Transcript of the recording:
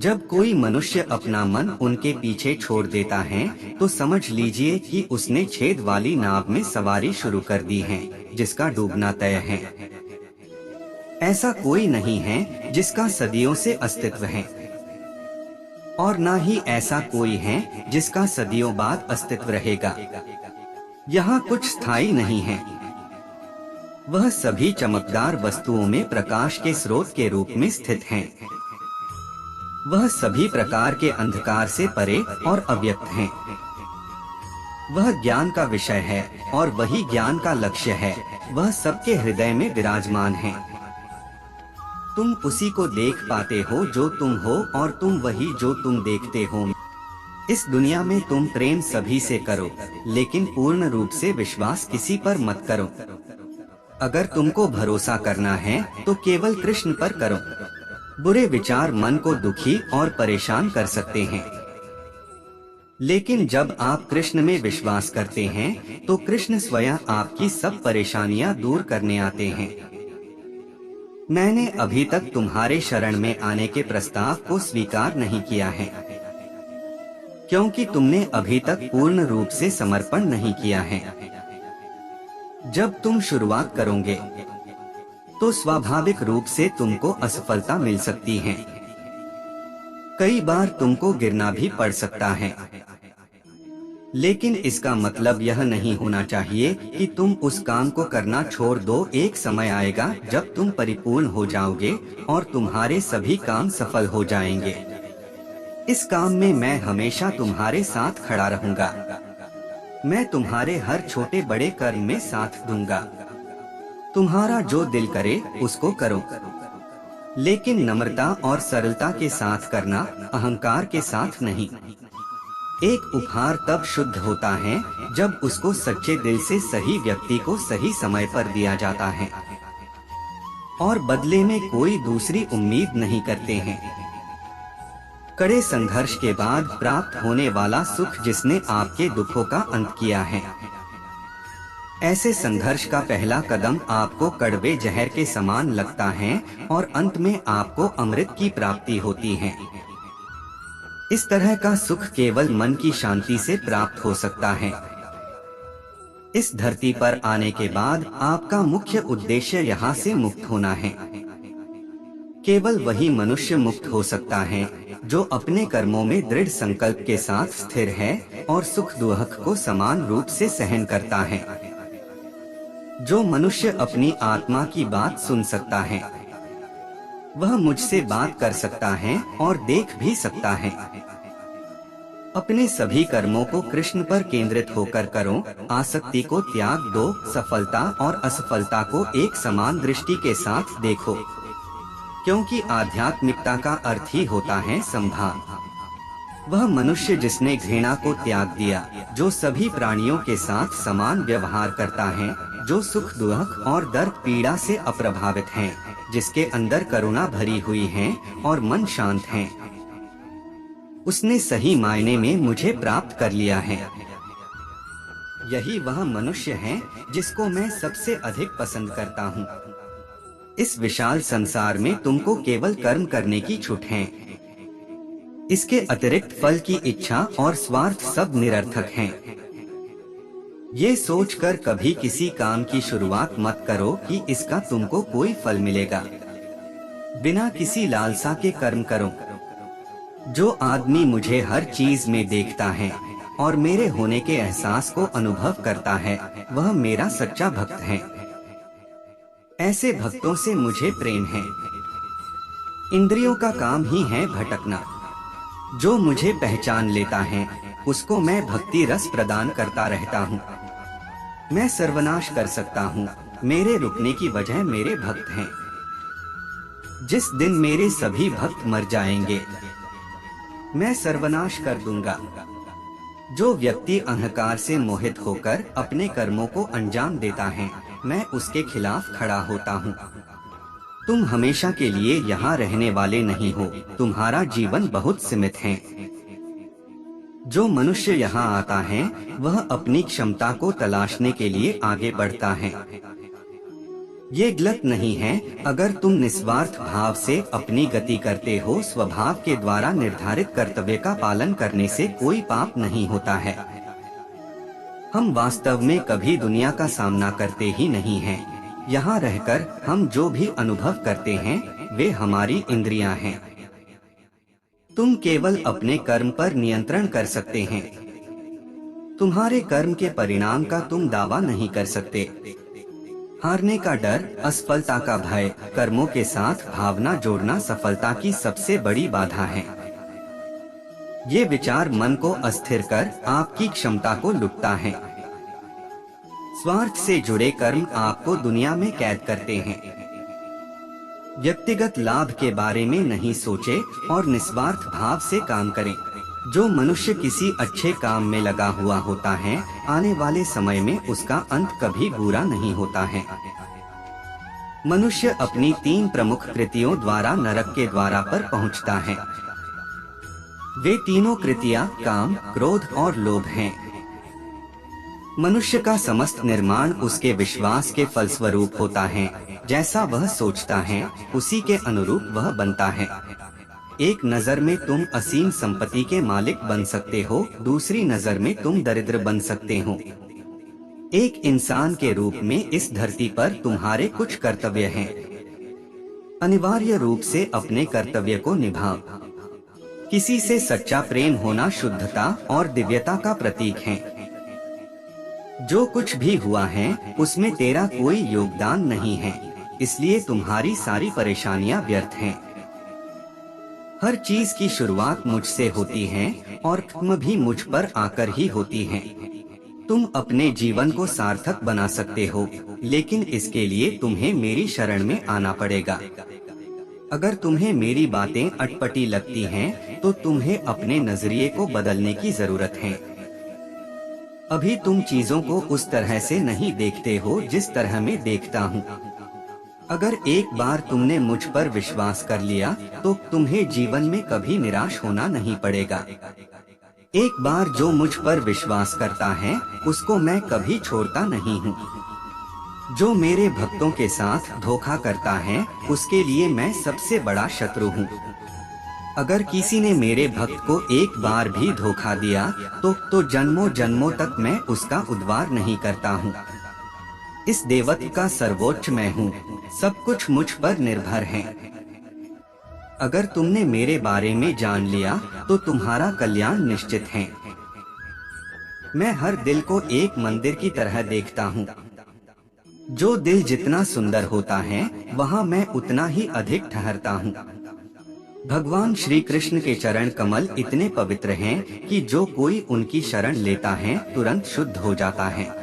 जब कोई मनुष्य अपना मन उनके पीछे छोड़ देता है तो समझ लीजिए कि उसने छेद वाली नाव में सवारी शुरू कर दी है, जिसका डूबना तय है। ऐसा कोई नहीं है जिसका सदियों से अस्तित्व है, और ना ही ऐसा कोई है जिसका सदियों बाद अस्तित्व रहेगा। यहाँ कुछ स्थायी नहीं है। वह सभी चमकदार वस्तुओं में प्रकाश के स्रोत के रूप में स्थित हैं। वह सभी प्रकार के अंधकार से परे और अव्यक्त हैं। वह ज्ञान का विषय है और वही ज्ञान का लक्ष्य है। वह सबके हृदय में विराजमान है। तुम उसी को देख पाते हो जो तुम हो, और तुम वही जो तुम देखते हो। इस दुनिया में तुम प्रेम सभी से करो, लेकिन पूर्ण रूप से विश्वास किसी पर मत करो। अगर तुमको भरोसा करना है तो केवल कृष्ण पर करो। बुरे विचार मन को दुखी और परेशान कर सकते हैं, लेकिन जब आप कृष्ण में विश्वास करते हैं तो कृष्ण स्वयं आपकी सब परेशानियां दूर करने आते हैं। मैंने अभी तक तुम्हारे शरण में आने के प्रस्ताव को स्वीकार नहीं किया है, क्योंकि तुमने अभी तक पूर्ण रूप से समर्पण नहीं किया है। जब तुम शुरुआत करोगे तो स्वाभाविक रूप से तुमको असफलता मिल सकती है। कई बार तुमको गिरना भी पड़ सकता है, लेकिन इसका मतलब यह नहीं होना चाहिए कि तुम उस काम को करना छोड़ दो। एक समय आएगा जब तुम परिपूर्ण हो जाओगे और तुम्हारे सभी काम सफल हो जाएंगे। इस काम में मैं हमेशा तुम्हारे साथ खड़ा रहूंगा। मैं तुम्हारे हर छोटे बड़े कर्म में साथ दूंगा। तुम्हारा जो दिल करे उसको करो, लेकिन नम्रता और सरलता के साथ करना, अहंकार के साथ नहीं। एक उपहार तब शुद्ध होता है जब उसको सच्चे दिल से सही व्यक्ति को सही समय पर दिया जाता है, और बदले में कोई दूसरी उम्मीद नहीं करते हैं। कड़े संघर्ष के बाद प्राप्त होने वाला सुख जिसने आपके दुखों का अंत किया है। ऐसे संघर्ष का पहला कदम आपको कड़वे जहर के समान लगता है और अंत में आपको अमृत की प्राप्ति होती है। इस तरह का सुख केवल मन की शांति से प्राप्त हो सकता है। इस धरती पर आने के बाद आपका मुख्य उद्देश्य यहाँ से मुक्त होना है। केवल वही मनुष्य मुक्त हो सकता है जो अपने कर्मों में दृढ़ संकल्प के साथ स्थिर है और सुख दुख को समान रूप से सहन करता है। जो मनुष्य अपनी आत्मा की बात सुन सकता है वह मुझसे बात कर सकता है और देख भी सकता है। अपने सभी कर्मों को कृष्ण पर केंद्रित होकर करो। आसक्ति को त्याग दो। सफलता और असफलता को एक समान दृष्टि के साथ देखो, क्योंकि आध्यात्मिकता का अर्थ ही होता है संभान। वह मनुष्य जिसने घृणा को त्याग दिया, जो सभी प्राणियों के साथ समान व्यवहार करता है, जो सुख दुख और दर्द पीड़ा से अप्रभावित है, जिसके अंदर करुणा भरी हुई है और मन शांत है, उसने सही मायने में मुझे प्राप्त कर लिया है। यही वह मनुष्य है जिसको मैं सबसे अधिक पसंद करता हूँ। इस विशाल संसार में तुमको केवल कर्म करने की छूट है। इसके अतिरिक्त फल की इच्छा और स्वार्थ सब निरर्थक हैं। ये सोचकर कभी किसी काम की शुरुआत मत करो कि इसका तुमको कोई फल मिलेगा। बिना किसी लालसा के कर्म करो। जो आदमी मुझे हर चीज में देखता है और मेरे होने के एहसास को अनुभव करता है, वह मेरा सच्चा भक्त है। ऐसे भक्तों से मुझे प्रेम है। इंद्रियों का काम ही है भटकना। जो मुझे पहचान लेता है उसको मैं भक्ति रस प्रदान करता रहता हूँ। मैं सर्वनाश कर सकता हूँ। मेरे रुकने की वजह मेरे भक्त हैं। जिस दिन मेरे सभी भक्त मर जाएंगे मैं सर्वनाश कर दूंगा। जो व्यक्ति अहंकार से मोहित होकर अपने कर्मों को अंजाम देता है, मैं उसके खिलाफ खड़ा होता हूँ। तुम हमेशा के लिए यहाँ रहने वाले नहीं हो। तुम्हारा जीवन बहुत सीमित है। जो मनुष्य यहाँ आता है वह अपनी क्षमता को तलाशने के लिए आगे बढ़ता है। ये गलत नहीं है अगर तुम निस्वार्थ भाव से अपनी गति करते हो। स्वभाव के द्वारा निर्धारित कर्तव्य का पालन करने से कोई पाप नहीं होता है। हम वास्तव में कभी दुनिया का सामना करते ही नहीं हैं। यहाँ रहकर हम जो भी अनुभव करते हैं वे हमारी इंद्रियां हैं। तुम केवल अपने कर्म पर नियंत्रण कर सकते हैं। तुम्हारे कर्म के परिणाम का तुम दावा नहीं कर सकते। हारने का डर, असफलता का भय, कर्मों के साथ भावना जोड़ना सफलता की सबसे बड़ी बाधा है। ये विचार मन को अस्थिर कर आपकी क्षमता को लुटता है। स्वार्थ से जुड़े कर्म आपको दुनिया में कैद करते हैं। व्यक्तिगत लाभ के बारे में नहीं सोचे और निस्वार्थ भाव से काम करें। जो मनुष्य किसी अच्छे काम में लगा हुआ होता है, आने वाले समय में उसका अंत कभी बुरा नहीं होता है। मनुष्य अपनी 3 प्रमुख कृतियों द्वारा नरक के द्वारा पर पहुंचता है। वे तीनों कृतियां काम, क्रोध और लोभ हैं। मनुष्य का समस्त निर्माण उसके विश्वास के फलस्वरूप होता है। जैसा वह सोचता है उसी के अनुरूप वह बनता है। एक नजर में तुम असीम संपत्ति के मालिक बन सकते हो, दूसरी नजर में तुम दरिद्र बन सकते हो। एक इंसान के रूप में इस धरती पर तुम्हारे कुछ कर्तव्य हैं। अनिवार्य रूप से अपने कर्तव्य को निभाओ। किसी से सच्चा प्रेम होना शुद्धता और दिव्यता का प्रतीक है। जो कुछ भी हुआ है उसमें तेरा कोई योगदान नहीं है, इसलिए तुम्हारी सारी परेशानियां व्यर्थ हैं। हर चीज की शुरुआत मुझसे होती है और खत्म भी मुझ पर आकर ही होती है। तुम अपने जीवन को सार्थक बना सकते हो, लेकिन इसके लिए तुम्हें मेरी शरण में आना पड़ेगा। अगर तुम्हें मेरी बातें अटपटी लगती हैं, तो तुम्हें अपने नजरिए को बदलने की जरूरत है। अभी तुम चीजों को उस तरह से नहीं देखते हो जिस तरह मैं देखता हूँ। अगर एक बार तुमने मुझ पर विश्वास कर लिया तो तुम्हें जीवन में कभी निराश होना नहीं पड़ेगा। एक बार जो मुझ पर विश्वास करता है उसको मैं कभी छोड़ता नहीं हूँ। जो मेरे भक्तों के साथ धोखा करता है उसके लिए मैं सबसे बड़ा शत्रु हूँ। अगर किसी ने मेरे भक्त को एक बार भी धोखा दिया तो जन्मों जन्मों तक मैं उसका उद्धार नहीं करता हूँ। इस देवत्व का सर्वोच्च मैं हूँ। सब कुछ मुझ पर निर्भर है। अगर तुमने मेरे बारे में जान लिया तो तुम्हारा कल्याण निश्चित है। मैं हर दिल को एक मंदिर की तरह देखता हूँ। जो दिल जितना सुंदर होता है वहाँ मैं उतना ही अधिक ठहरता हूँ। भगवान श्री कृष्ण के चरण कमल इतने पवित्र हैं कि जो कोई उनकी शरण लेता है तुरंत शुद्ध हो जाता है।